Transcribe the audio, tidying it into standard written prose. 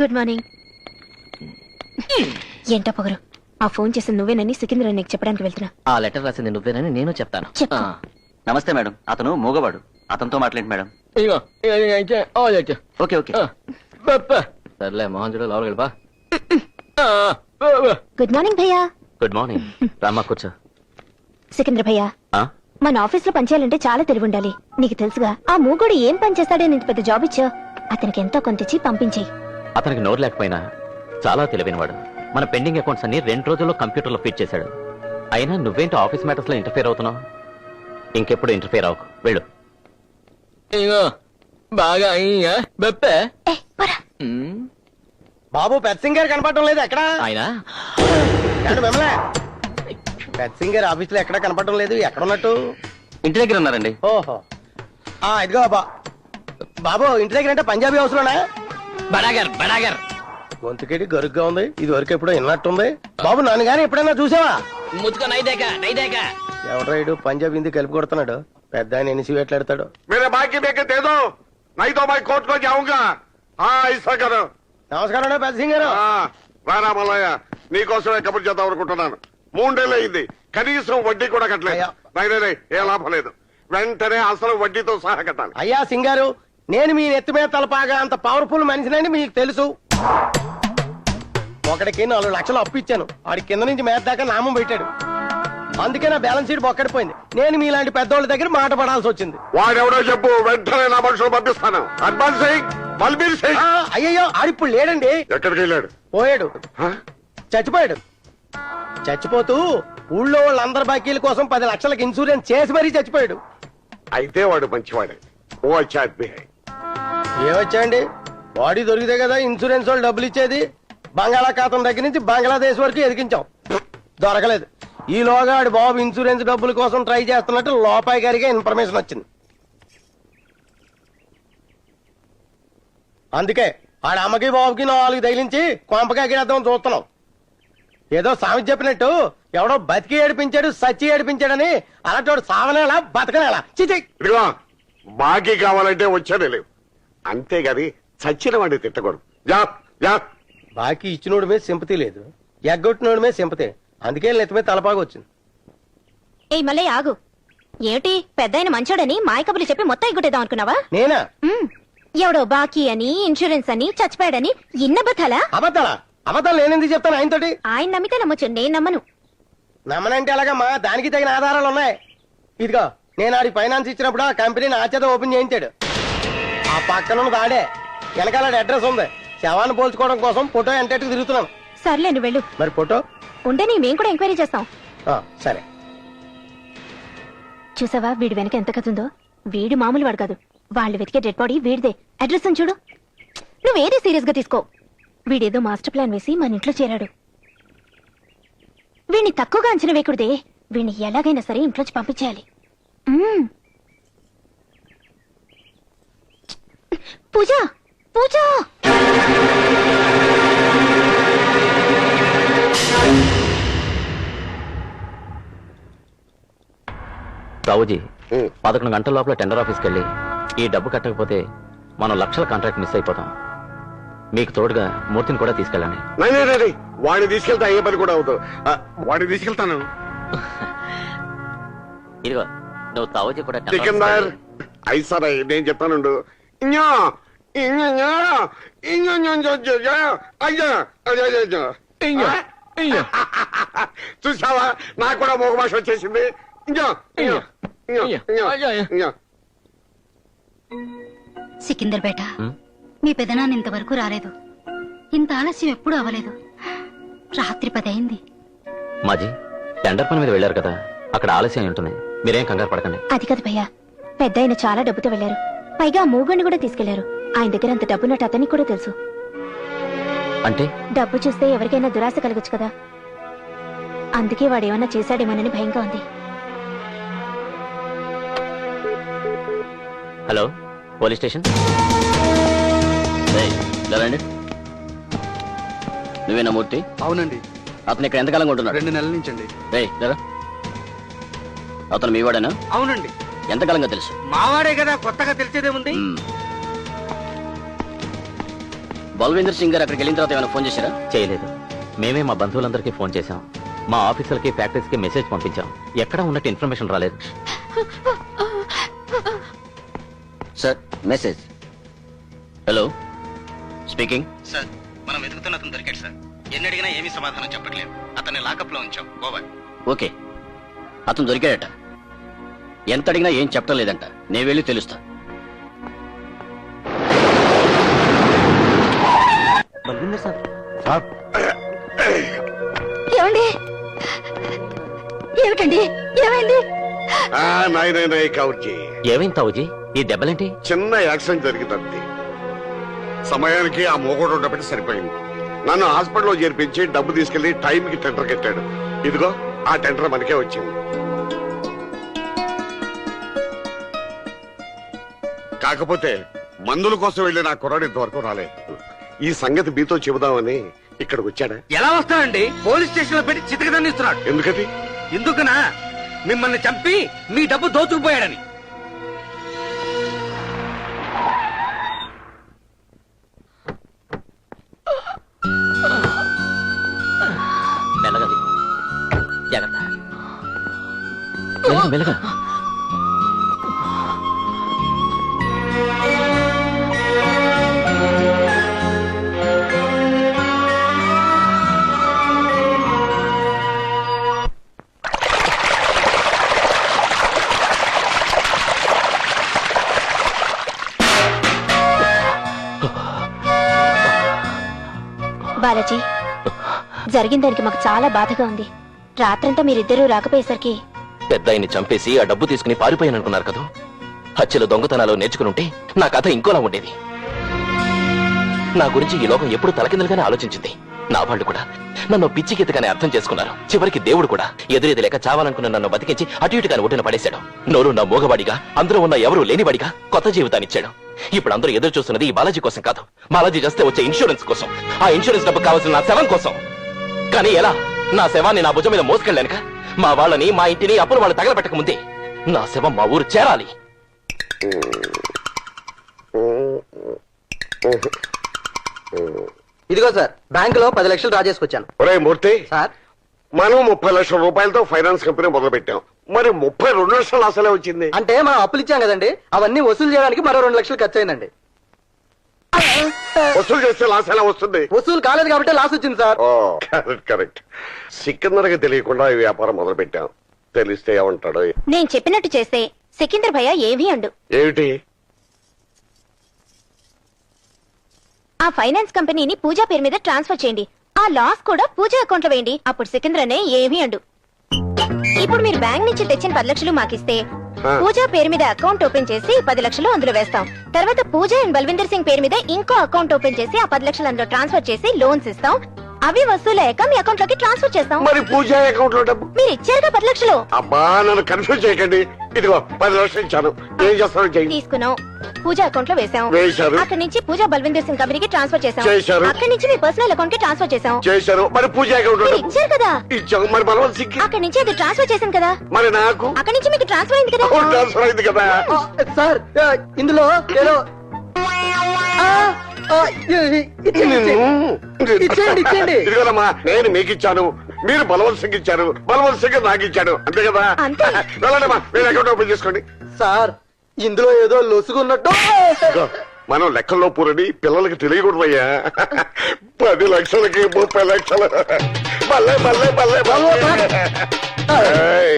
Good morning. ఏంటో పొగరు, ఆ ఫోన్ చేసింది నువ్వేనని సికింద్ర నీకు చెప్పడానికి వెళ్తున్నా. ఆ లెటర్ రాసింది నువ్వేనని నేను చెప్తాను. చెప్పు. నమస్తే మేడం, అతను మూగవాడు, అతనితో మాట్లాడండి మేడం. Okay okay. సర్లే మోహన్ చూడు లోపలికి వెళ్ళిపా. గుడ్ మార్నింగ్ భయ్యా. Good morning. రామ్మా కూర్చో. సికింద్ర భయ్యా, మన ఆఫీస్ లో పనిచేయాలంటే చాలా తెలివి ఉండాలి. నీకు తెలుసుగా, ఆ మూగోడు ఏం పని చేస్తాడని ఇంత పెద్ద జాబ్ ఇచ్చా. అతనికి ఎంతో కొంత ఇచ్చి పంపించేయి. అతనికి నోరు లేకపోయినా చాలా తెలివైనవాడు. మన పెండింగ్ అకౌంట్స్ అన్ని 2 రోజుల్లో కంప్యూటర్ లో ఫీడ్ చేశాడు. అయినా నువ్వేంటో ఆఫీస్ మ్యాటర్స్ లో ఇంటర్ఫేర్ అవుతున్నావు. ఇంకెప్పుడు ఇంటర్ఫేర్ అవ్వకు, వెళ్ళు. బాగా బాబు పెద్ద గారు కనపడటం లేదు ఎక్కడ ఆయన మిమ్మల్ని పెద్ద గారు ఆఫీస్ లో ఎక్కడ కనపడటం లేదు. ఎక్కడ ఉన్నట్టు? ఇంటి దగ్గర ఉన్నారండి. ఓహో, ఇదిగో బాబు ఇంటి దగ్గర అంటే పంజాబీ హౌస్ లోనా? బడాగర్ బడాగర్. గొంతుకేటి గరుగ్గా ఉంది. ఇది వరకు ఎప్పుడో విన్నట్టుంది. బాబు నన్ను గానీ ఎప్పుడైనా చూసావా? ముచ్చుకో నైదేక. ఎవడ్రాయుడు పంజాబ్ హిందీ కలిపి కొడుతున్నాడు. పెద్ద ఆయన ఎన్ని ఎట్లాడతాడు. मेरे बाकी देके दे दो, नहीं तो मैं कोर्ट को जाऊंगा. हाँ ऐसा करो. నమస్కారం పెద్ద సింగ్ గారు. రానా మల్లయ్య, నీకోసమే కబుర్ చేద్దాం అనుకుంటున్నాను. 3 నెలలు అయింది, కనీసం వడ్డీ కూడా కట్టలేదు. ఏ లాభం లేదు. వెంటనే అసలు వడ్డీతో సహా కట్టాలి. అయ్యా సింగ్ గారు, నేను మీ నెత్తి మీద తలపాగా అంత పవర్ఫుల్ మనిషినని మీకు తెలుసు. ఒకడికి 4 లక్షలు అప్పు ఇచ్చాను. వాడి కింద నుంచి మేత దాకా నామం పెట్టాడు. అందుకే నా బ్యాలెన్స్ షీట్ బొక్కడిపోయింది. నేను మీలాంటి పెద్దోళ్ళ దగ్గర మాట పడాల్సి వచ్చింది. వాడెవడో చెప్పు, వెంటనే నా మనుషులు పంపిస్తాను. అడ్వాన్స్ బల్బీర్ సింగ్. అయ్యయ్యో, ఆడిప్పుడు లేడండి. ఎక్కడికి వెళ్ళాడు? పోయాడు, చచ్చిపోయాడు. చచ్చిపోతూ ఊళ్ళో వాళ్ళందరి బాకీల కోసం 10 లక్షలకు ఇన్సూరెన్స్ చేసి మరీ చచ్చిపోయాడు. అయితే వాడు మంచివాడే. ఓ అచ్చా ఆద్మీ హై. ఏమొచ్చాయండి, బాడీ దొరికితే కదా ఇన్సూరెన్స్ వాళ్ళు డబ్బులు ఇచ్చేది. బంగాళాఖాతం దగ్గర నుంచి బంగ్లాదేశ్ వరకు ఎదిగించాం, దొరకలేదు. ఈలోగా ఆడి బాబు ఇన్సూరెన్స్ డబ్బుల కోసం ట్రై చేస్తున్నట్టు లోపాయి గారికి ఇన్ఫర్మేషన్ వచ్చింది. అందుకే ఆడి అమ్మకి బాబుకి 4 తగిలించి కొంపకాకిడేద్దాం చూస్తున్నాం. ఏదో సామెత చెప్పినట్టు ఎవడో బతికి ఏడిపించాడు, సచ్చి ఏడిపించాడని అలాంటి సావనేలా బతకనేలా. చిచి, ఇదిగో బాకీ కావాలంటే వచ్చానే లేవు, అంతేగాని చచ్చిన వాడిని తిట్టకూడదు. జా జా. బాకీ ఇచ్చినోడి మీద సింపతి లేదు, ఎగ్గొట్టినోడి మీద సింపతి. అందుకే నెత్తి మీద తలపాగా వచ్చింది. ఏ మళ్ళీ ఆగు. ఏమిటి, పెద్ద ఆయన మంచోడని మాయకబులు చెప్పి మొత్తం ఎగ్గొట్టేద్దాం అనుకున్నావా? నేనా? ఎవడో బాకీ అని, ఇన్సూరెన్స్ అని, చచ్చిపోయాడని ఇన్నబద్దాలా? అబద్ధాలా? అబద్ధాలు నేనెందుకు చెప్తాను ఆయనతోటి? ఆయన నమ్మితే నమ్మొచ్చు, నేను నమ్మను. నమ్మనంటే ఎలాగమ్మా, దానికి తగిన ఆధారాలు ఉన్నాయి. ఇదిగో, నేను ఆడికి ఫైనాన్స్ ఇచ్చినప్పుడు ఆ కంపెనీని ఆచేత ఓపెన్ చేయించాడు. ఆ పక్కన దాడే వెనకాల అడ్రస్ ఉంది. శవాన్ని పోల్చుకోవడం కోసం ఫోటో ఎంటెట్కి తిరుగుతున్నాను. సర్లే నువ్వు వెళ్ళు. మరి ఫోటో ఉండని, మేము కూడా ఎంక్వైరీ చేస్తాం. సరే. చూసావా వీడి వెనక ఎంత కథ ఉందో? వీడు మామూలు వాడు కాదు. వాళ్ళు వెతికే డెడ్ బాడీ వీడిదే. అడ్రస్ అని చూడు. నువ్వేది సీరియస్ గా తీసుకో. వీడేదో మాస్టర్ ప్లాన్ వేసి మన ఇంట్లో చేరాడు. వీడిని తక్కువగా అంచనా వేయకూడదే. వీడిని ఎలాగైనా సరే ఇంట్లోంచి పంపించేయాలి. పూజ పూజ. రావుజీ, 11 గంటల లోపల టెండర్ ఆఫీస్కి వెళ్ళి ఈ డబ్బు కట్టకపోతే మనం లక్షల కాంట్రాక్ట్ మిస్ అయిపోతాం. మీకు తోడుగా మూర్తిని కూడా తీసుకెళ్ళండి. వాడిని తీసుకెళ్తా ఏ పని కూడా అవుతావు. వాడిని తీసుకెళ్తాను. ఇదిగో నువ్వు తావుజీ కూడా సికిందర్ అయిసరా, నేను చెప్తానుండు. చూసావా, నాకు కూడా మోగ భాష వచ్చేసింది. సికిందర్ బేట, మీ పెదనాన్న ఇంతవరకు రాలేదు. ఇంత ఆలస్యం ఎప్పుడూ అవ్వలేదు. రాత్రి 10 అయింది. మాజీ, టెండర్ పని మీద వెళ్ళారు కదా, అక్కడ ఆలస్యం ఉంటుంది. మీరేం కంగారు పడకండి. అది కాదు భయ్యా, పెద్ద ఆయన చాలా డబ్బుతో వెళ్లారు. పైగా మూగండి కూడా తీసుకెళ్లారు. ఆయన దగ్గర అంత డబ్బున్నట్టు అతనికి కూడా తెలుసు. అంటే డబ్బు చూస్తే ఎవరికైనా దురాశ కలగచ్చు కదా. అందుకే వాడేమన్నా చేశాడేమోనని భయంగా ఉంది. Hello, police station. రండి. నువ్వేనా మూర్తి? అవునండి. అతను ఇక్కడ ఎంతకాలంగా ఉంటున్నాడు? 2 నెలల నుంచి అండి. అతను మీ వాడేనా? అవునండి. ఎంతకాలంగా తెలుసు? మావాడే కదా, కొత్తగా తెలిసేదేముంది. బల్వేంద్ర సింగ్ గారు అక్కడికి వెళ్ళిన తర్వాత ఏమైనా ఫోన్ చేశారా? చేయలేదు. మేమే మా బంధువులందరికీ ఫోన్ చేశాం, మా ఆఫీసులకి ఫ్యాక్టరీస్కి మెసేజ్ పంపించాం. ఎక్కడా ఉన్నట్టు ఇన్ఫర్మేషన్ రాలేదు. Sir message. Hello speaking. Sir మనం వెతుకుతున్న అతను దొరికాడు సార్. ఎన్ని అడిగినా ఏమీ సమాధానం చెప్పట్లేదు. అతన్ని లాకప్ లో ఉంచాం. ఓవర్. ఓకే, అతను దొరికాడట. ఎంత అడిగినా ఏం చెప్పడం లేదంట. నేను వెళ్ళి తెలుస్తా. బల్వేంద్ర సార్. ఏమండి? ఏమిటండి ఏమైంది? నాయన కౌర్జీ, ఏమైంది తావుజీ? ఈ దెబ్బలేంటి? చిన్న యాక్సిడెంట్ జరిగిందండి. సమయానికి ఆ మూగోడు ఉండబట్టి సరిపోయింది. నన్ను హాస్పిటల్లో చేర్పించి డబ్బు తీసుకెళ్లి టైంకి టెండర్ కట్టాడు. ఇదిగో ఆ టెండర్ మనకే వచ్చింది. కాకపోతే మందుల కోసం వెళ్ళి నా కుర్రాడు ఇంతవరకు రాలేదు. ఈ సంగతి మీతో చెబుదామని ఇక్కడికి వచ్చాడా? ఎలా వస్తాడండి? పోలీస్ స్టేషన్ లో పెట్టి చితకదన్నిస్తున్నాడు. ఎందుకది? ఎందుకనా? మిమ్మల్ని చంపి మీ డబ్బు దోచుకుపోయాడని. మెల్లగా దిగు. జాగ్రత్త. మెల్లగా, మెల్లగా. బాలాజీ, జరిగిన దానికి మాకు చాలా బాధగా ఉంది. రాత్రంతా మీరిద్దరూ రాకపోయేసరికి పెద్ద ఆయన్ని చంపేసి ఆ డబ్బు తీసుకుని పారిపోయాననుకున్నారు కదా. హత్యలు దొంగతనాలు నేర్చుకునుంటే నా కథ ఇంకోలా ఉండేది. నా గురించి ఈ లోకం ఎప్పుడు తలకిందలుగానే ఆలోచించింది. నా వాళ్ళు కూడా నన్ను పిచ్చి గీతగానే అర్థం చేసుకున్నారు. చివరికి దేవుడు కూడా ఎదురేది లేక చావాలనుకున్న నన్ను బతికించి అటు ఇటుగాని ఒడ్డున పడేశాడు. నోరు నా మోగవాడిగా, అందరూ ఉన్న ఎవరూ లేనివాడిగా కొత్త జీవితాన్ని ఇచ్చాడు. ఇప్పుడు అందరూ ఎదురు చూస్తున్నది ఈ బాలాజీ కోసం కాదు, బాలాజీ చేస్తే వచ్చే ఇన్సూరెన్స్ కోసం. ఆ ఇన్సూరెన్స్ డబ్బు కావాల్సిన నా శవం కోసం. కానీ ఎలా? నా శవాన్ని నా భుజం మీద మోసుకెళ్ళానుక మా వాళ్ళని, మా ఇంటిని అప్పులు వాళ్ళు తగలబెట్టక ముందే నా శవం మా ఊరు చేరాలి. ఇదిగో సార్, బ్యాంకులో 10 లక్షలు డ్రా చేసుకొచ్చాను. ఒరే మూర్తి, సార్, మనం 30 లక్షల రూపాయలతో ఫైనాన్స్ కంపెనీ మొదలు పెట్టాం. మరి 32 లక్షలు అసలే వచ్చింది. అంటే మనం అప్పులు ఇచ్చాం కదండి, అవన్నీ వసూలు చేయడానికి మరో 2 లక్షలు ఖర్చు అయిందండి. వసూలు చేస్తే లాస్ ఎలా వస్తుంది? వసూలు కాలేదు కాబట్టి లాస్ వచ్చింది సార్. ఓ కరెక్ట్ కరెక్ట్. సికిందర్కి తెలియకుండా ఈ వ్యాపారం మొదలు పెట్టాం. తెలిస్తే ఏమంటాడు? నేను చెప్పినట్టు చేస్తే సికిందర్ భయ్య ఏమీ అండు. ఏమిటి? ఆ ఫైనాన్స్ కంపెనీని పూజా పేరు మీద ట్రాన్స్ఫర్ చేయండి. ఆ లాస్ కూడా పూజా అకౌంట్ లో వేయండి. అప్పుడు సికిందర్ అనే ఏమీ అండు. ఇప్పుడు మీరు బ్యాంక్ నుంచి తెచ్చిన 10 లక్షలు మాకిస్తే పూజా పేరు మీద అకౌంట్ ఓపెన్ చేసి 10 లక్షలు అందులో వేస్తాం. తర్వాత పూజా అండ్ బల్విందర్ సింగ్ పేరు మీద ఇంకో అకౌంట్ ఓపెన్ చేసి ఆ 10 లక్షలు అందులో ట్రాన్స్ఫర్ చేసి లోన్స్ ఇస్తాం. అవి వసూలయ్యాక మీ అకౌంట్ లోకి ట్రాన్స్ఫర్ చేస్తాం. మరి పూజ అకౌంట్ లో డబ్బు? మీరు ఇచ్చారుగా 10 లక్షలు. అబ్బా, నన్ను కన్ఫ్యూజ్ చేయకండి. ఇదిగో 10 లక్షలు ఇచ్చాను. ఏం చేస్తాను చేయండి. తీసుకున్నాం, పూజా అకౌంట్ లో వేసాం. వేశారు. అక్కడి నుంచి పూజా బల్విందర్ సింగ్ కంపెనీకి ట్రాన్స్ఫర్ చేసాం. చేశారు. అక్కడి నుంచి మీ పర్సనల్ అకౌంట్ కి ట్రాన్స్ఫర్ చేసాం. చేశారు. మరి పూజ అకౌంట్ లో మీరు డబ్బు ఇచ్చారు కదా. ఇచ్చాము. మరి బలవంత్ సింగ్ అక్కడి నుంచి అది ట్రాన్స్ఫర్ చేశాను కదా. మరి నాకు అక్కడి నుంచి మీకు ట్రాన్స్ఫర్ అయింది కదా. ట్రాన్స్ఫర్ అయింది కదా. సార్, ఇందులో ఏదో ఇచ్చేయండి. ఇదిగోనమ్మా, నేను మీకు ఇచ్చాను, మీరు బలవంత్ సింగ్ ఇచ్చారు, బలవంత్ సింగ్ నాకు ఇచ్చాడు. అంతే కదా? అంతే. వెళ్ళండమ్మా, మీరు అకౌంట్ ఓపెన్ చేసుకోండి. సార్, ఇందులో ఏదో లొసుగున్నట్టు. ఇదిగో, మనం లెక్కల్లో పూరని పిల్లలకి తెలియకూడదయ్యా. 10 లక్షలకి 30 లక్షలు. బల్లే బల్లే బల్లే బల్లే. ఏయ్.